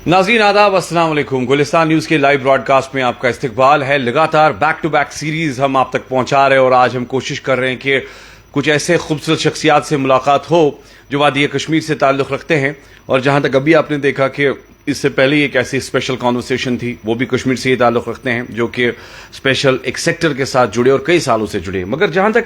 नाज़रीन आदाब, अस्सलाम वालेकुम। गुलिस्तान न्यूज़ के लाइव ब्रॉडकास्ट में आपका इस्तकबाल है। लगातार बैक टू बैक सीरीज हम आप तक पहुंचा रहे हैं और आज हम कोशिश कर रहे हैं कि कुछ ऐसे खूबसूरत शख्सियात से मुलाकात हो जो वादी कश्मीर से ताल्लुक़ रखते हैं। और जहां तक अभी आपने देखा कि इससे पहले एक ऐसी स्पेशल कॉन्वर्सेशन थी, वो भी कश्मीर से ही ताल्लुक़ रखते हैं, जो कि स्पेशल एक सेक्टर के साथ जुड़े और कई सालों से जुड़े। मगर जहां तक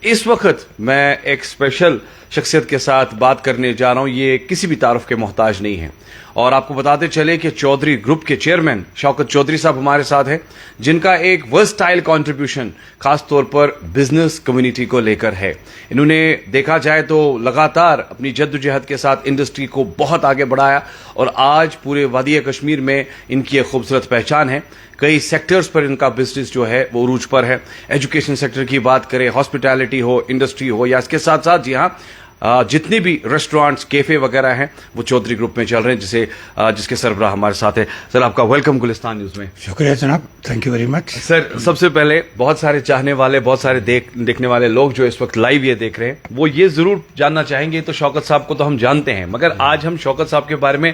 इस वक्त मैं एक स्पेशल शख्सियत के साथ बात करने जा रहा हूं, ये किसी भी तारुफ के मोहताज नहीं है। और आपको बताते चले कि चौधरी ग्रुप के चेयरमैन शौकत चौधरी साहब हमारे साथ हैं, जिनका एक वर्सटाइल कंट्रीब्यूशन खास तौर पर बिजनेस कम्युनिटी को लेकर है। इन्होंने देखा जाए तो लगातार अपनी जद्दोजहद के साथ इंडस्ट्री को बहुत आगे बढ़ाया और आज पूरे वादी कश्मीर में इनकी एक खूबसूरत पहचान है। कई सेक्टर्स पर इनका बिजनेस जो है वो उरूज पर है। एजुकेशन सेक्टर की बात करें, हॉस्पिटैलिटी हो, इंडस्ट्री हो, या इसके साथ साथ जी हाँ जितने भी रेस्टोरेंट्स, कैफे वगैरह हैं वो चौधरी ग्रुप में चल रहे हैं, जिसके सरबराह हमारे साथ है। सर, आपका वेलकम गुलिस्तान न्यूज़ में। शुक्रिया जनाब, thank you very much. Sir, सबसे पहले बहुत सारे चाहने वाले, बहुत सारे देखने वाले लोग जो इस वक्त लाइव ये देख रहे हैं, वो ये जरूर जानना चाहेंगे, तो शौकत साहब को तो हम जानते हैं, मगर आज हम शौकत साहब के बारे में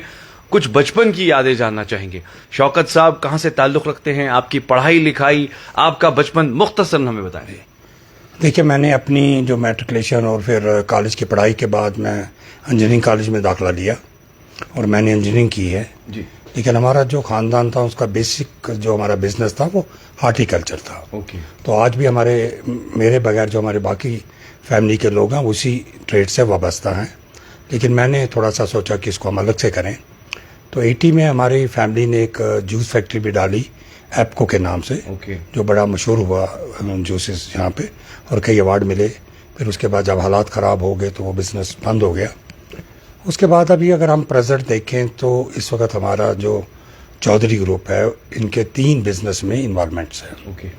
कुछ बचपन की यादें जानना चाहेंगे। शौकत साहब कहाँ से ताल्लुक़ रखते हैं, आपकी पढ़ाई लिखाई, आपका बचपन मुख्तसरन हमें बताएं। देखिए, मैंने अपनी जो मैट्रिकुलेशन और फिर कॉलेज की पढ़ाई के बाद मैं इंजीनियरिंग कॉलेज में दाखिला लिया और मैंने इंजीनियरिंग की है जी। लेकिन हमारा जो ख़ानदान था उसका बेसिक जो हमारा बिजनेस था वो हार्टिकल्चर था। ओके। तो आज भी मेरे बगैर जो हमारे बाकी फैमिली के लोग हैं उसी ट्रेड से वाबस्ता हैं। लेकिन मैंने थोड़ा सा सोचा कि इसको हम अलग से करें, तो 80 में हमारी फैमिली ने एक जूस फैक्ट्री भी डाली एप्को के नाम से। जो बड़ा मशहूर हुआ जूसेस यहाँ पे और कई अवार्ड मिले। फिर उसके बाद जब हालात ख़राब हो गए तो वो बिज़नेस बंद हो गया। उसके बाद अभी अगर हम प्रेजेंट देखें तो इस वक्त हमारा जो चौधरी ग्रुप है, इनके 3 बिजनेस में इन्वॉल्वमेंट्स हैं।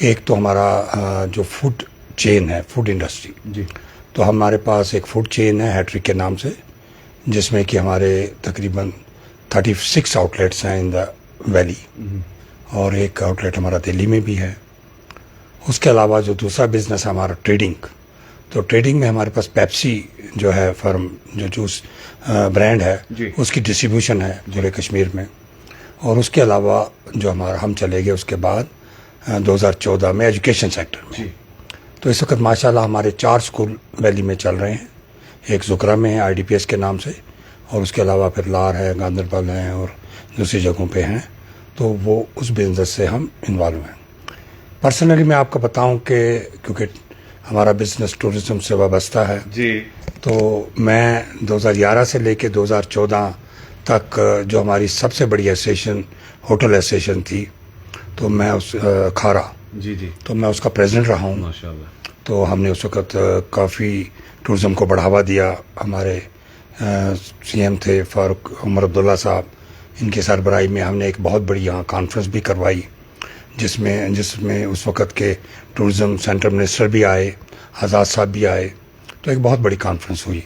एक तो हमारा जो फूड चेन है, फूड इंडस्ट्री जी। तो हमारे पास एक फूड चेन है हैट्रिक के नाम से, जिसमें कि हमारे तकरीबन 36 आउटलेट्स हैं इन द वैली और एक आउटलेट हमारा दिल्ली में भी है। उसके अलावा जो दूसरा बिजनेस है हमारा ट्रेडिंग, तो ट्रेडिंग में हमारे पास पेप्सी जो है फर्म, जो जूस ब्रांड है, उसकी डिस्ट्रीब्यूशन है पूरे कश्मीर में। और उसके अलावा जो हम चले गए उसके बाद 2014 में एजुकेशन सेक्टर में। तो इस वक्त माशाल्लाह हमारे 4 स्कूल वैली में चल रहे हैं। एक ज़ुकरा में है IDPS के नाम से, और उसके अलावा फिर लार है, गांदरबल हैं और दूसरी जगहों पे हैं। तो वो उस बिजनेस से हम इन्वॉल्व हैं। पर्सनली मैं आपको बताऊं कि क्योंकि हमारा बिजनेस टूरिज्म से वाबस्ता है जी, तो मैं 2011 से लेके 2014 तक जो हमारी सबसे बड़ी एसोसिएशन होटल एसोसिएशन थी, तो मैं उस खारा जी तो मैं उसका प्रेसिडेंट रहा हूँ माशाल्लाह। तो हमने उस वक्त काफ़ी टूरिज्म को बढ़ावा दिया। हमारे CM थे फारूक उमर अब्दुल्ला साहब, इनके सरबराही में हमने एक बहुत बड़ी यहाँ कॉन्फ्रेंस भी करवाई, जिसमें उस वक़्त के टूरिज़्म सेंटर मिनिस्टर भी आए, आज़ाद साहब भी आए। तो एक बहुत बड़ी कॉन्फ्रेंस हुई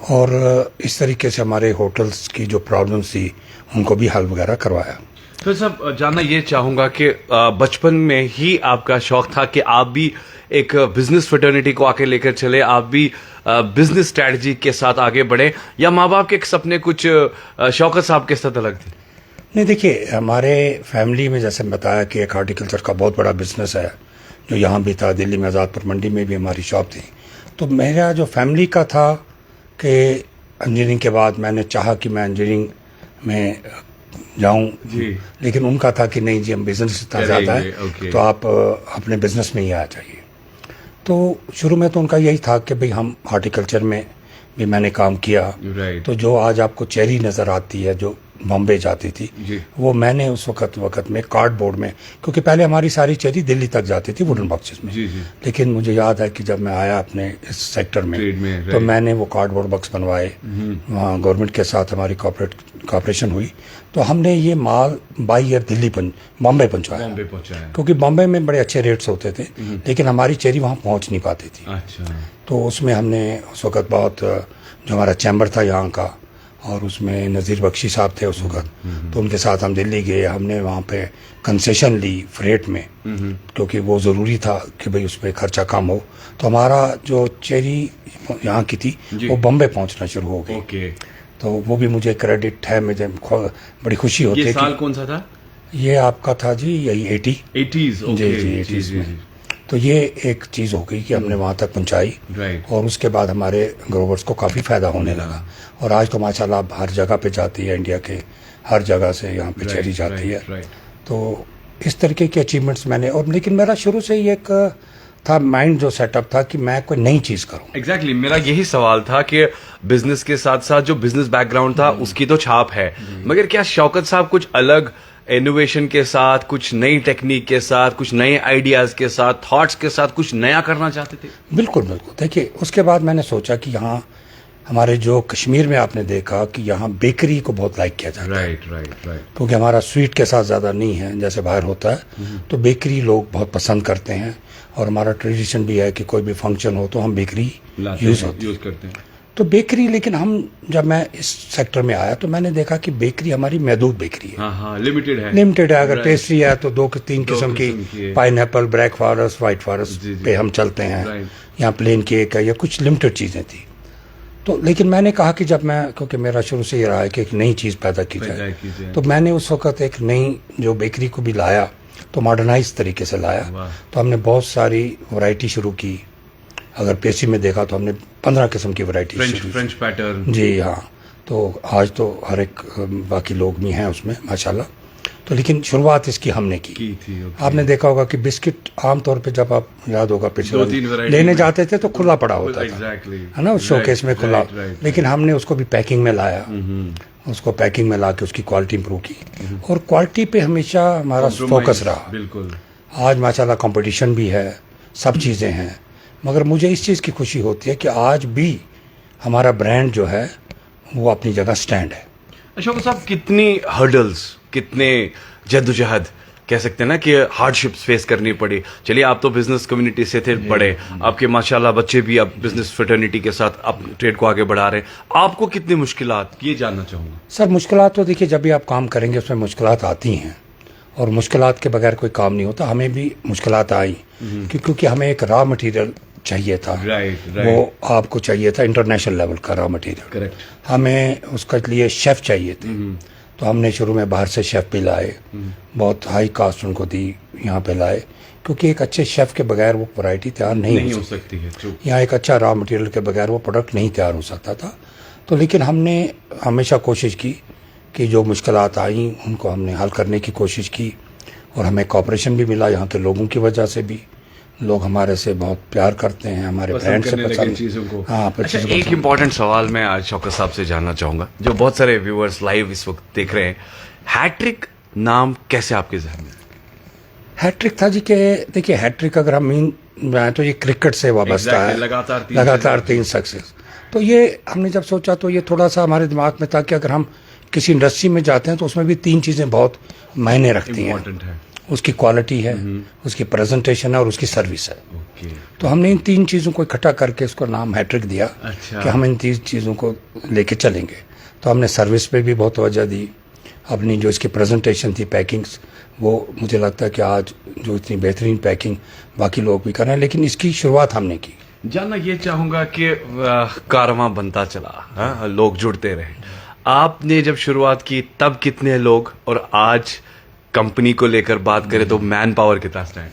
और इस तरीके से हमारे होटल्स की जो प्रॉब्लम्स थी उनको भी हल वगैरह करवाया। तो साहब, जानना ये चाहूँगा कि बचपन में ही आपका शौक़ था कि आप भी एक बिजनेस फ्रेटर्निटी को आके लेकर चले, आप भी बिजनेस स्ट्रैटेजी के साथ आगे बढ़े, या माँ बाप के सपने कुछ शौकत साहब के साथ अलग थे? नहीं, देखिए, हमारे फैमिली में जैसे बताया कि एक हार्टिकल्चर का बहुत बड़ा बिजनेस है जो यहाँ भी था, दिल्ली में आज़ादपुर मंडी में भी हमारी शॉप थी। तो मेरा जो फैमिली का था कि इंजीनियरिंग के बाद मैंने चाहा कि मैं इंजीनियरिंग में जाऊँ, लेकिन उनका था कि नहीं जी, हम बिजनेस इतना ज़्यादा है तो आप अपने बिजनेस में ही आ जाइए। तो शुरू में तो उनका यही था कि भाई हम हार्टिकल्चर में भी मैंने काम किया। तो जो आज आपको चेरी नज़र आती है जो बॉम्बे जाती थी, वो मैंने उस वक्त में कार्डबोर्ड में, क्योंकि पहले हमारी सारी चेरी दिल्ली तक जाती थी वुडन बॉक्सेस में। लेकिन मुझे याद है कि जब मैं आया अपने इस सेक्टर में तो मैंने वो कार्डबोर्ड बॉक्स बनवाए। वहाँ गवर्नमेंट के साथ हमारी कॉपरेशन हुई, तो हमने ये माल बाई एयर बॉम्बे पहुँचाया, क्योंकि बॉम्बे में बड़े अच्छे रेट्स होते थे लेकिन हमारी चेरी वहाँ पहुँच नहीं पाती थी। तो उसमें हमने उस वक्त बहुत, जो हमारा चैम्बर था यहाँ का, और उसमें नज़ीर बख्शी साहब थे उस वक्त, तो उनके साथ हम दिल्ली गए। हमने वहाँ पे कंसेशन ली फ्रेट में, क्योंकि वो ज़रूरी था कि भाई उस पर खर्चा कम हो। तो हमारा जो चेरी यहाँ की थी वो बॉम्बे पहुँचना शुरू हो गई। तो वो भी मुझे क्रेडिट है, मुझे बड़ी खुशी होती है। ये साल कौन सा था? ये आपका था जी यही 80s। जी 80s में। तो ये एक चीज़ हो गई कि हमने वहाँ तक पहुँचाई, और उसके बाद हमारे ग्रोवर्स को काफ़ी फ़ायदा होने लगा। और आज तो माशाल्लाह हर जगह पे जाती है, इंडिया के हर जगह से यहाँ पे चेरी जाती है। तो इस तरीके की अचीवमेंट्स मैंने, और लेकिन मेरा शुरू से ही एक था माइंड जो सेटअप था कि मैं कोई नई चीज़ करूँ। एग्जैक्टली मेरा यही सवाल था कि बिजनेस के साथ साथ जो बिजनेस बैकग्राउंड था उसकी तो छाप है, मगर क्या शौकत साहब कुछ अलग इनोवेशन के साथ, कुछ नई टेक्निक के साथ, कुछ नए आइडियाज के साथ, थॉट्स के साथ कुछ नया करना चाहते थे? बिल्कुल बिल्कुल। देखिए उसके बाद मैंने सोचा कि यहाँ हमारे जो कश्मीर में आपने देखा कि यहाँ बेकरी को बहुत लाइक किया जाता है। राइट। क्योंकि हमारा स्वीट के साथ ज़्यादा नहीं है जैसे बाहर होता है, तो बेकरी लोग बहुत पसंद करते हैं। और हमारा ट्रेडिशन भी है कि कोई भी फंक्शन हो तो हम बेकरी यूज़ करते हैं। तो बेकरी, लेकिन हम जब मैं इस सेक्टर में आया तो मैंने देखा कि बेकरी हमारी महदूद बेकरी है। हाँ, लिमिटेड है। अगर पेस्ट्री है तो 2-3 किस्म की, pineapple, black forest, white forest पे हम चलते हैं। यहाँ प्लेन केक है या कुछ लिमिटेड चीज़ें थी। तो लेकिन मैंने कहा कि जब मैं, क्योंकि मेरा शुरू से ये रहा है कि एक नई चीज़ पैदा की जाए, तो मैंने उस वक्त एक नई जो बेकरी को भी लाया तो मॉडर्नाइज तरीके से लाया। तो हमने बहुत सारी वैरायटी शुरू की। अगर पेस्ट्री में देखा तो हमने 15 किस्म की वैरायटी, फ्रेंच पैटर्न। जी हाँ। तो आज तो हर एक बाकी लोग भी हैं उसमें माशाल्लाह। तो लेकिन शुरुआत इसकी हमने की थी। आपने देखा होगा कि बिस्किट आमतौर पे जब आप याद होगा पिछले लेने जाते थे तो खुला पड़ा होता था, है ना, शोकेस में खुला। लेकिन हमने उसको भी पैकिंग में लाया, उसको पैकिंग में ला के उसकी क्वालिटी इंप्रूव की, और क्वालिटी पे हमेशा हमारा फोकस रहा। बिल्कुल। आज माशाल्लाह कंपटीशन भी है, सब चीज़ें हैं, मगर मुझे इस चीज़ की खुशी होती है कि आज भी हमारा ब्रांड जो है वो अपनी जगह स्टैंड है। अशोक साहब, कितनी हर्डल्स, कितने जद्दोजहद कह सकते हैं ना कि हार्डशिप्स फेस करनी पड़ी? चलिए, आप तो बिजनेस कम्युनिटी से थे बड़े, आपके माशाल्लाह बच्चे भी अब बिजनेस फ्रेटर्निटी के साथ अब ट्रेड को आगे बढ़ा रहे हैं। आपको कितनी मुश्किलात, ये जानना चाहूँगा। सर मुश्किलात तो देखिए जब भी आप काम करेंगे उसमें मुश्किलात आती हैं, और मुश्किलात के बगैर कोई काम नहीं होता। हमें भी मुश्किलात आई क्योंकि हमें एक रॉ मटेरियल चाहिए था। वो आपको चाहिए था इंटरनेशनल लेवल का रॉ मटेरियल। करेक्ट। हमें उसके लिए शेफ़ चाहिए थे। तो हमने शुरू में बाहर से शेफ़ भी लाए, बहुत हाई कास्ट उनको दी, यहाँ पे लाए, क्योंकि एक अच्छे शेफ़ के बगैर वो वैरायटी तैयार नहीं हो सकती है। यहाँ एक अच्छा रॉ मटेरियल के बगैर वो प्रोडक्ट नहीं तैयार हो सकता था। तो लेकिन हमने हमेशा कोशिश की कि जो मुश्किलात आई उनको हमने हल करने की कोशिश की, और हमें कॉपरेशन भी मिला यहाँ के लोगों की वजह से भी। लोग हमारे से बहुत प्यार करते हैं, हमारे ब्रांड से पसंद चीज़ों को। हाँ, अच्छा, एक इम्पॉर्टेंट सवाल मैं आज शौकत साहब से जानना चाहूँगा, जो बहुत सारे व्यूअर्स लाइव इस वक्त देख रहे हैं। हैट्रिक नाम कैसे आपके जहन में? हैट्रिक था जी के, देखिए हैट्रिक अगर हम मैं तो ये क्रिकेट से वाबस्ता है, लगातार 3 सक्सेस। तो ये हमने जब सोचा तो ये थोड़ा सा हमारे दिमाग में था कि अगर हम किसी इंडस्ट्री में जाते हैं तो उसमें भी 3 चीज़ें बहुत मायने रखती हैं। उसकी क्वालिटी है, उसकी प्रेजेंटेशन है, और उसकी सर्विस है। तो हमने इन 3 चीज़ों को इकट्ठा करके इसको नाम हैट्रिक दिया। कि हम इन 3 चीज़ों को लेके चलेंगे। तो हमने सर्विस पे भी बहुत तवज्जो दी, अपनी जो इसकी प्रेजेंटेशन थी, पैकिंग्स, वो मुझे लगता है कि आज जो इतनी बेहतरीन पैकिंग बाकी लोग भी कर रहे हैं, लेकिन इसकी शुरुआत हमने की। जानना ये चाहूँगा कि कारवां बनता चला, लोग जुड़ते रहे। आपने जब शुरुआत की तब कितने लोग, और आज कंपनी को लेकर बात करें तो मैन पावर कितना स्टैंड?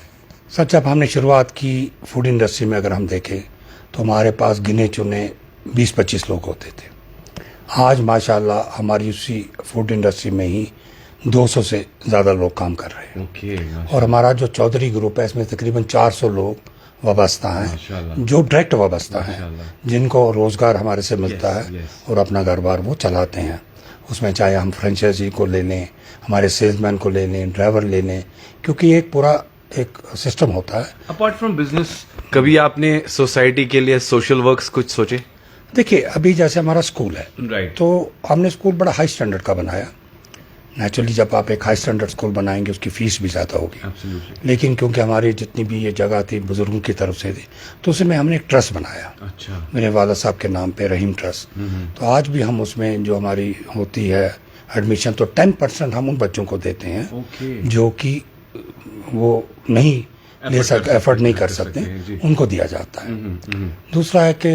सच, जब हमने शुरुआत की फूड इंडस्ट्री में अगर हम देखें तो हमारे पास गिने चुने 20-25 लोग होते थे। आज माशाल्लाह हमारी उसी फूड इंडस्ट्री में ही 200 से ज़्यादा लोग काम कर रहे हैं। और हमारा जो चौधरी ग्रुप है इसमें तकरीबन 400 लोग वाबस्ता हैं, जो डायरेक्ट वाबस्ता हैं, जिनको रोज़गार हमारे से मिलता है और अपना घर-बार वो चलाते हैं। उसमें चाहे हम फ्रेंचाइजी को ले लें, हमारे सेल्समैन को ले लें, ड्राइवर ले लें, क्योंकि एक पूरा एक सिस्टम होता है। अपार्ट फ्रॉम बिजनेस, कभी आपने सोसाइटी के लिए सोशल वर्क्स कुछ सोचे? देखिए अभी जैसे हमारा स्कूल है, राइट। तो हमने स्कूल बड़ा हाई स्टैंडर्ड का बनाया। नेचुरली जब आप एक हाई स्टैंडर्ड स्कूल बनाएंगे उसकी फ़ीस भी ज़्यादा होगी, लेकिन क्योंकि हमारी जितनी भी ये जगह थी बुज़ुर्गों की तरफ से थी, तो उसमें हमने एक ट्रस्ट बनाया। अच्छा। मेरे वालिद साहब के नाम पे, रहीम ट्रस्ट। तो आज भी हम उसमें जो हमारी होती है एडमिशन, तो 10% हम उन बच्चों को देते हैं जो कि वो नहीं ले सकते, एफर्ट नहीं कर सकते, उनको दिया जाता है। दूसरा है कि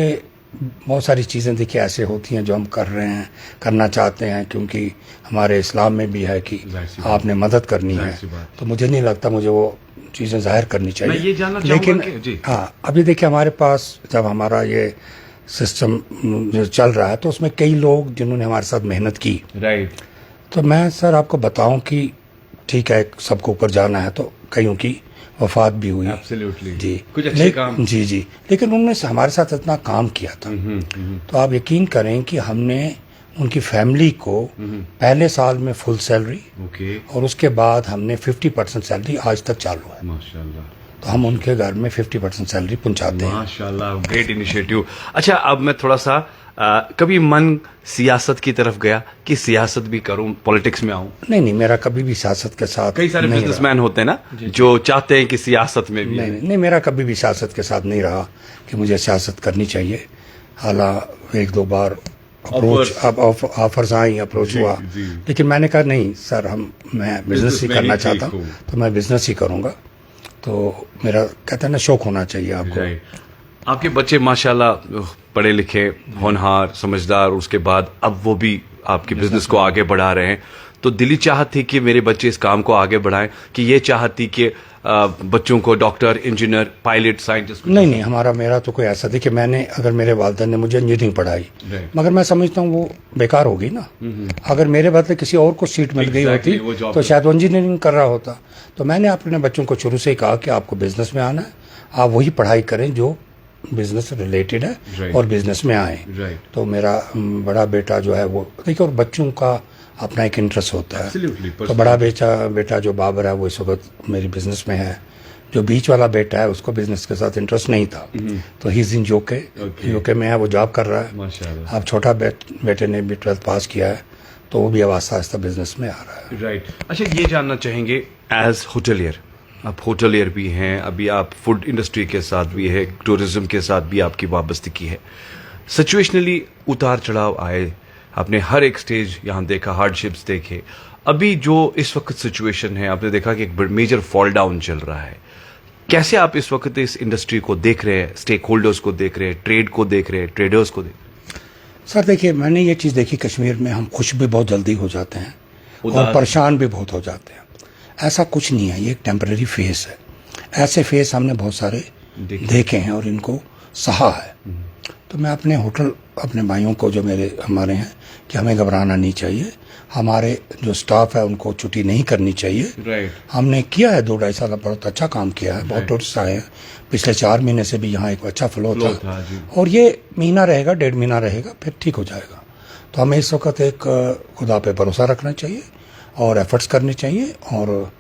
बहुत सारी चीज़ें देखिए ऐसे होती हैं जो हम कर रहे हैं, करना चाहते हैं, क्योंकि हमारे इस्लाम में भी है कि आपने मदद करनी है, तो मुझे नहीं लगता मुझे वो चीज़ें जाहिर करनी चाहिए। मैं ये जानना चाहूंगा कि हाँ, अभी देखिए हमारे पास जब हमारा ये सिस्टम जो चल रहा है तो उसमें कई लोग जिन्होंने हमारे साथ मेहनत की, राइट, तो मैं सर आपको बताऊं कि ठीक है सबको ऊपर जाना है, तो कईयों की वफात भी हुई, एब्सोल्युटली जी, कुछ अच्छे काम, जी जी, लेकिन उन्होंने हमारे साथ इतना काम किया था, तो आप यकीन करें कि हमने उनकी फैमिली को पहले साल में फुल सैलरी, ओके, और उसके बाद हमने 50% सैलरी आज तक चालू है, माशाल्लाह, तो हम उनके घर में 50% सैलरी पहुंचाते हैं। माशाल्लाह, ग्रेट इनिशिएटिव। अच्छा, अब मैं थोड़ा सा कभी मन सियासत की तरफ गया कि सियासत भी करूं, पॉलिटिक्स में आऊं? नहीं, मेरा कभी भी सियासत के साथ, कई सारे बिजनेसमैन होते हैं ना जो चाहते हैं कि सियासत में भी, नहीं, मेरा कभी भी सियासत के साथ नहीं रहा कि मुझे सियासत करनी चाहिए। हालांकि एक दो बार ऑफर्स आई, अप्रोच हुआ, लेकिन मैंने कहा नहीं सर, मैं बिजनेस ही करना चाहता हूँ, तो मैं बिजनेस ही करूँगा। तो मेरा कहते हैं ना, शौक होना चाहिए आपको। आपके बच्चे माशाल्लाह पढ़े लिखे, होनहार, समझदार, उसके बाद अब वो भी आपके बिजनेस को आगे बढ़ा रहे हैं, तो दिली चाहत थी कि मेरे बच्चे इस काम को आगे बढ़ाएं, कि ये चाहत थी कि बच्चों को डॉक्टर, इंजीनियर, पायलट, साइंटिस्ट? नहीं, मेरा तो कोई ऐसा, देखिए मैंने, अगर मेरे वालिदैन ने मुझे इंजीनियरिंग पढ़ाई, मगर मैं समझता हूँ वो बेकार हो गई ना। अगर मेरे बदले किसी और को सीट मिल गई होती तो शायद वो इंजीनियरिंग कर रहा होता। तो मैंने अपने बच्चों को शुरू से ही कहा कि आपको बिजनेस में आना है, आप वही पढ़ाई करें जो बिजनेस रिलेटेड है, और बिजनेस में आए। तो मेरा बड़ा बेटा जो है वो, देखिए, और बच्चों का अपना एक इंटरेस्ट होता है, तो बड़ा बेटा जो बाबर है वो इस वक्त मेरी बिजनेस में है। जो बीच वाला बेटा है उसको बिजनेस के साथ इंटरेस्ट नहीं था, तो ही इज इन यूके में है, वो जॉब कर रहा है। माशाल्लाह। अब छोटा बेटे ने भी 12th पास किया है, तो वो भी अब आहिस्ता आहिस्ता बिजनेस में आ रहा है। राइट। अच्छा, ये जानना चाहेंगे एज होटलियर, आप होटलियर भी हैं, अभी आप फूड इंडस्ट्री के साथ भी है, टूरिज्म के साथ भी आपकी वाबस्तगी है, सिचुएशनली उतार चढ़ाव आए, आपने हर एक स्टेज यहाँ देखा, हार्डशिप्स देखे, अभी जो इस वक्त सिचुएशन है आपने देखा कि एक मेजर फॉल डाउन चल रहा है, कैसे आप इस वक्त इस इंडस्ट्री को देख रहे हैं, स्टेक होल्डर्स को देख रहे हैं, ट्रेड को देख रहे हैं, ट्रेडर्स को देख रहे हैं? सर देखिए, मैंने ये चीज़ देखी, कश्मीर में हम खुश भी बहुत जल्दी हो जाते हैं और परेशान भी बहुत हो जाते हैं। ऐसा कुछ नहीं है, ये एक टेम्परेरी फेस है। ऐसे फेस हमने बहुत सारे देखे हैं और इनको सहा है। तो मैं अपने अपने भाइयों को जो हमारे हैं, कि हमें घबराना नहीं चाहिए, हमारे जो स्टाफ है उनको छुट्टी नहीं करनी चाहिए। हमने किया है 2-2.5 साल बहुत अच्छा काम किया है, बहुत टूरिस्ट आए हैं, पिछले 4 महीने से भी यहाँ एक अच्छा फ्लो था, और ये महीना रहेगा, 1.5 महीना रहेगा, फिर ठीक हो जाएगा। तो हमें इस वक्त एक खुदा पे भरोसा रखना चाहिए और एफर्ट्स करने चाहिए। और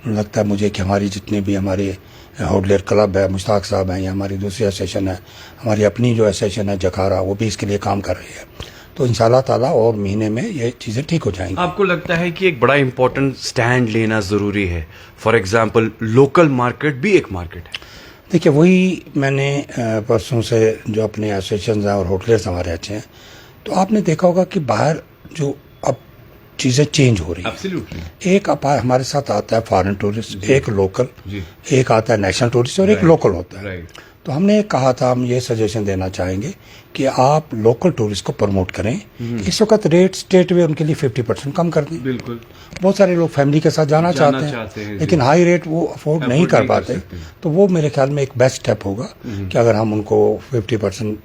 लगता है मुझे कि हमारी जितने भी हमारे होटलियर क्लब है, मुश्ताक साहब हैं, या हमारी दूसरी एसोसिएशन है, हमारी अपनी जो एसोसिएशन है जखारा, वो भी इसके लिए काम कर रही है। तो इंशाल्लाह ताला और महीने में ये चीज़ें ठीक हो जाएंगी। आपको लगता है कि एक बड़ा इंपॉर्टेंट स्टैंड लेना ज़रूरी है? फॉर एग्जांपल, लोकल मार्केट भी एक मार्केट है। देखिए, वही मैंने परसों से जो अपने एसोसिएशन हैं और होटलियर्स हमारे अच्छे हैं, तो आपने देखा होगा कि बाहर जो अब चीज़ें चेंज हो रही हैं। एक हमारे साथ आता है फॉरेन टूरिस्ट, एक लोकल, एक आता है नेशनल टूरिस्ट, और एक लोकल होता है। तो हमने कहा था, हम ये सजेशन देना चाहेंगे कि आप लोकल टूरिस्ट को प्रमोट करें। इस वक्त रेट स्टेट वे उनके लिए 50% कम कर दें। बिल्कुल, बहुत सारे लोग फैमिली के साथ जाना चाहते हैं, लेकिन हाई रेट वो अफोर्ड नहीं कर पाते। तो वो मेरे ख्याल में एक बेस्ट स्टेप होगा कि अगर हम उनको 50%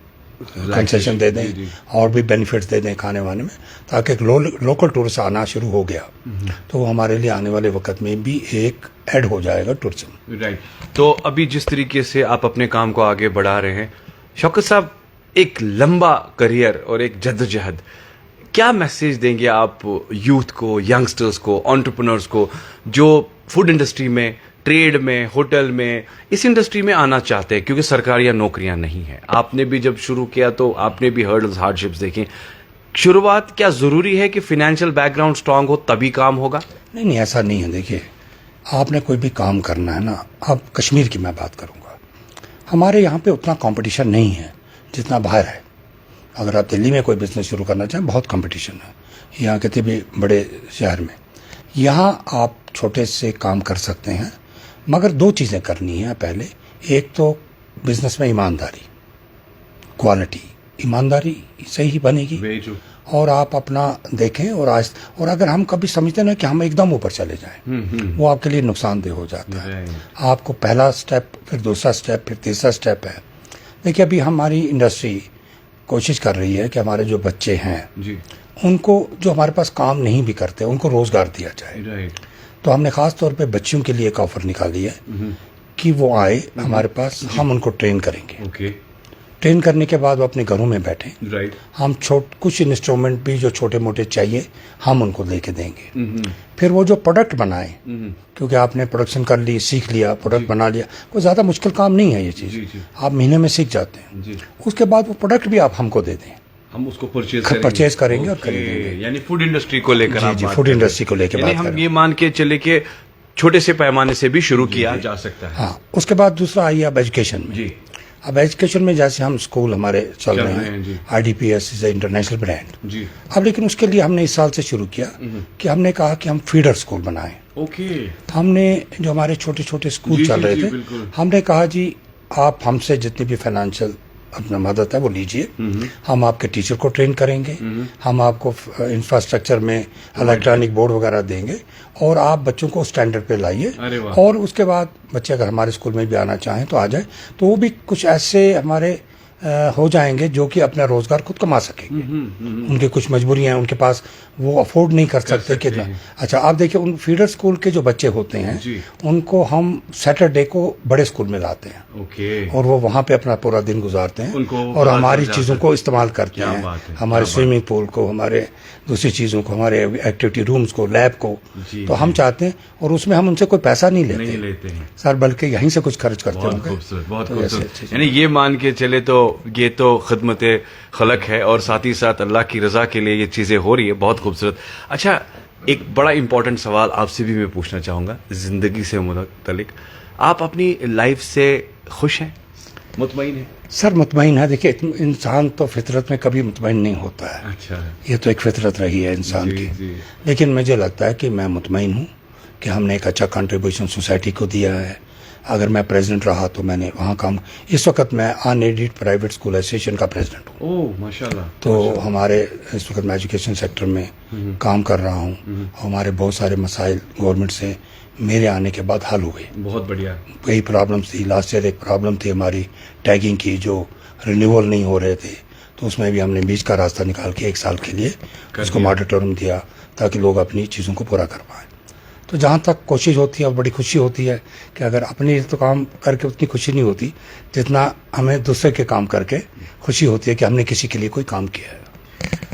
कंसेशन दे दें और भी बेनिफिट्स दे दें खाने वाने में, ताकि एक लोकल टूरिस्ट आना शुरू हो गया तो हमारे लिए आने वाले वक्त में भी एक ऐड हो जाएगा टूरिज्म। राइट। तो अभी जिस तरीके से आप अपने काम को आगे बढ़ा रहे हैं शौकत साहब, एक लंबा करियर और एक जद्दोजहद, क्या मैसेज देंगे आप यूथ को, यंगस्टर्स को, एंटरप्रेन्योर्स को जो फूड इंडस्ट्री में, ट्रेड में, होटल में, इस इंडस्ट्री में आना चाहते हैं? क्योंकि सरकारियां नौकरियां नहीं है। आपने भी जब शुरू किया तो आपने भी हर्डल्स, हार्डशिप्स देखे। शुरुआत क्या जरूरी है कि फाइनेंशियल बैकग्राउंड स्ट्रांग हो तभी काम होगा? नहीं, ऐसा नहीं है। देखिए, आपने कोई भी काम करना है ना, अब कश्मीर की मैं बात करूंगा, हमारे यहाँ पे उतना कंपटीशन नहीं है जितना बाहर है। अगर आप दिल्ली में कोई बिजनेस शुरू करना चाहें, बहुत कंपटीशन है, यहाँ किसी भी बड़े शहर में। यहाँ आप छोटे से काम कर सकते हैं, मगर 2 चीज़ें करनी है। पहले, एक तो बिजनेस में ईमानदारी, क्वालिटी, ईमानदारी से ही बनेगी। Very true. और आप अपना देखें और अगर हम कभी समझते ना कि हम एकदम ऊपर चले जाएं, वो आपके लिए नुकसानदेह हो जाता है। आपको पहला स्टेप, फिर दूसरा स्टेप, फिर तीसरा स्टेप है। देखिए अभी हमारी इंडस्ट्री कोशिश कर रही है कि हमारे जो बच्चे हैं जी, उनको, जो हमारे पास काम नहीं भी करते, उनको रोजगार दिया जाए। राइट। तो हमने खास तौर पे बच्चियों के लिए एक ऑफर निकाली है कि वो आए हमारे पास, हम उनको ट्रेन करेंगे। ओके। ट्रेन करने के बाद वो अपने घरों में बैठें, राइट। हम कुछ इंस्ट्रूमेंट भी जो छोटे मोटे चाहिए हम उनको लेके देंगे। फिर वो जो प्रोडक्ट बनाएं, क्योंकि आपने प्रोडक्शन कर ली, सीख लिया, प्रोडक्ट बना लिया, कोई ज़्यादा मुश्किल काम नहीं है ये चीज़। जी, जी। आप महीने में सीख जाते हैं। जी। उसके बाद वो प्रोडक्ट भी आप हमको दे दें, हम उसको परचेज करेंगे और खरीदेंगे। यानी फूड इंडस्ट्री को लेकर आप जी, बात फूड कर रहे हैं। इंडस्ट्री को लेकर यानी बात हम करें। ये मान के चले के छोटे से पैमाने से भी शुरू किया जा सकता है। हाँ, उसके बाद दूसरा आइए अब एजुकेशन में। जी। अब एजुकेशन में जैसे हम स्कूल हमारे चल रहे हैं, जी। IDPS is international brand. जी। अब लेकिन उसके लिए हमने इस साल से शुरू किया कि हमने कहा कि हम फीडर स्कूल बनाएं। ओके। हमने जो हमारे छोटे छोटे स्कूल जी, चल जी, रहे जी, थे, बिल्कुल। हमने कहा जी आप हमसे जितनी भी फाइनेंशियल अपना मदद है वो लीजिए, हम आपके टीचर को ट्रेन करेंगे, हम आपको इंफ्रास्ट्रक्चर में इलेक्ट्रॉनिक बोर्ड वगैरह देंगे और आप बच्चों को स्टैंडर्ड पे लाइए। अरे वाह। और उसके बाद बच्चे अगर हमारे स्कूल में भी आना चाहें तो आ जाए, तो वो भी कुछ ऐसे हमारे हो जाएंगे जो कि अपना रोजगार खुद कमा सकेंगे। उनकी कुछ मजबूरियां हैं, उनके पास वो अफोर्ड नहीं कर सकते कितना। अच्छा आप देखिए उन फीडर स्कूल के जो बच्चे होते हैं जी। उनको हम सैटरडे को बड़े स्कूल में लाते हैं ओके। और वो वहाँ पे अपना पूरा दिन गुजारते हैं उनको और बात हमारी कर चीज़ों जाते को इस्तेमाल करते क्या हैं, बात है, हमारे क्या स्विमिंग पूल को, हमारे दूसरी चीज़ों को, हमारे एक्टिविटी रूम्स को, लैब को। जी, तो हम चाहते हैं और उसमें हम उनसे कोई पैसा नहीं नहीं लेते लेते हैं। सर, बल्कि यहीं से कुछ खर्च करते बहुत होंगे। खूबसूरत, बहुत तो ऐसे खूबसूरत। अच्छी यानी ये मान के चले तो ये तो खिदमत खलक है और साथ ही साथ अल्लाह की रजा के लिए ये चीजें हो रही है। बहुत खूबसूरत। अच्छा, एक बड़ा इंपॉर्टेंट सवाल आपसे भी मैं पूछना चाहूंगा जिंदगी से मुतल्लिक, आप अपनी लाइफ से खुश हैं, मुतमईन हैं? सर मुतमईन है। देखिए इंसान तो फितरत में कभी मुतमईन नहीं होता है, अच्छा। ये तो एक फितरत रही है इंसान जी, की। जी। लेकिन मुझे लगता है कि मैं मुतमईन हूँ कि हमने एक अच्छा कंट्रीब्यूशन सोसाइटी को दिया है। अगर मैं प्रेसिडेंट रहा तो मैंने वहाँ काम, इस वक्त मैं अनएडेड प्राइवेट स्कूल एसोसिएशन का प्रेसिडेंट हूँ। ओह माशाल्लाह। तो हमारे इस वक्त मैं एजुकेशन सेक्टर में काम कर रहा हूँ। हमारे बहुत सारे मसाइल गवर्नमेंट से मेरे आने के बाद हल हुए। बहुत बढ़िया। कई प्रॉब्लम्स थी, लास्ट ईयर एक प्रॉब्लम थी हमारी टैगिंग की, जो रिन्यूअल नहीं हो रहे थे, तो उसमें भी हमने बीच का रास्ता निकाल के 1 साल के लिए उसको मॉनिटरिंग दिया ताकि लोग अपनी चीज़ों को पूरा कर पाएँ। तो जहाँ तक कोशिश होती है और बड़ी खुशी होती है कि अगर अपने तो काम करके उतनी खुशी नहीं होती जितना हमें दूसरे के काम करके खुशी होती है कि हमने किसी के लिए कोई काम किया है।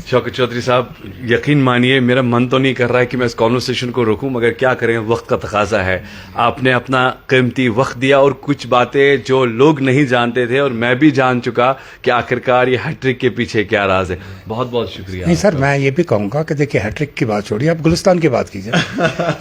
शौकत चौधरी साहब, यकीन मानिए मेरा मन तो नहीं कर रहा है कि मैं इस कॉन्वर्सेशन को रोकूं, मगर क्या करें, वक्त का तकाजा है। आपने अपना कीमती वक्त दिया और कुछ बातें जो लोग नहीं जानते थे और मैं भी जान चुका कि आखिरकार ये हैट्रिक के पीछे क्या राज है। बहुत बहुत शुक्रिया। नहीं सर, मैं ये भी कहूँगा कि देखिए हैट्रिक की बात छोड़िए, आप गुलिस्तान की बात कीजिए।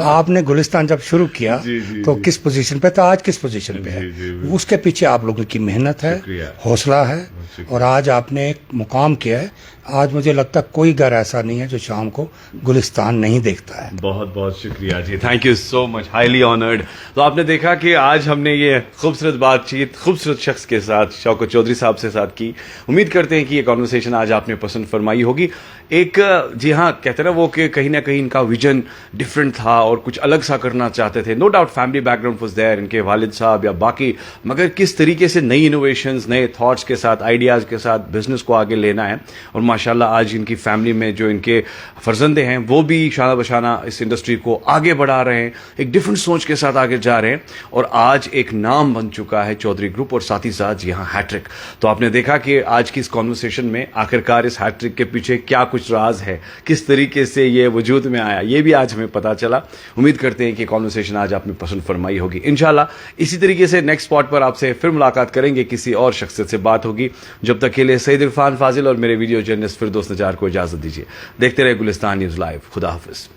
आपने गुलिस्तान जब शुरू किया तो किस पोजीशन पे था, आज किस पोजीशन पे है, उसके पीछे आप लोगों की मेहनत है, हौसला है और आज आपने एक मुकाम किया है। आज मुझे लगता है कोई घर ऐसा नहीं है जो शाम को गुलिस्तान नहीं देखता है। बहुत बहुत शुक्रिया जी, thank you so much, highly honoured. तो आपने देखा कि आज हमने ये खूबसूरत बातचीत खूबसूरत शख्स के साथ, शौकत चौधरी साहब से साथ की। उम्मीद करते हैं कि ये कॉन्वर्सेशन आज आपने पसंद फरमाई होगी। एक जी हाँ, कहते हैं ना वो कि कहीं ना कहीं इनका विजन डिफरेंट था और कुछ अलग सा करना चाहते थे। No doubt family background was there, इनके वालिद साहब या बाकी, मगर किस तरीके से नई इनोवेशंस, नए थॉट्स के साथ, आइडियाज़ के साथ बिजनेस को आगे लेना है। और माशाल्लाह आज इनकी फैमिली में जो इनके फर्जंदे हैं वो भी शाना बशाना इस इंडस्ट्री को आगे बढ़ा रहे हैं, एक डिफरेंट सोच के साथ आगे जा रहे हैं और आज एक नाम बन चुका है चौधरी ग्रुप और साथ ही साथ यहाँ हैट्रिक। तो आपने देखा कि आज की इस कॉन्वर्सेशन में आखिरकार इस हैट्रिक के पीछे क्या कुछ राज है, किस तरीके से ये वजूद में आया, ये भी आज हमें पता चला। उम्मीद करते हैं कि कॉन्वर्सेशन आज आपने पसंद फरमाई होगी। इंशाल्लाह इसी तरीके से नेक्स्ट स्पॉट पर आपसे फिर मुलाकात करेंगे, किसी और शख्सियत से बात होगी। जब तक के लिए सईद इरफान फाजिल और मेरे वीडियो जर्नलिस्ट फिरदौस नजार को इजाजत दीजिए। देखते रहे गुलिस्तान न्यूज़ लाइव। खुदा हाफिज।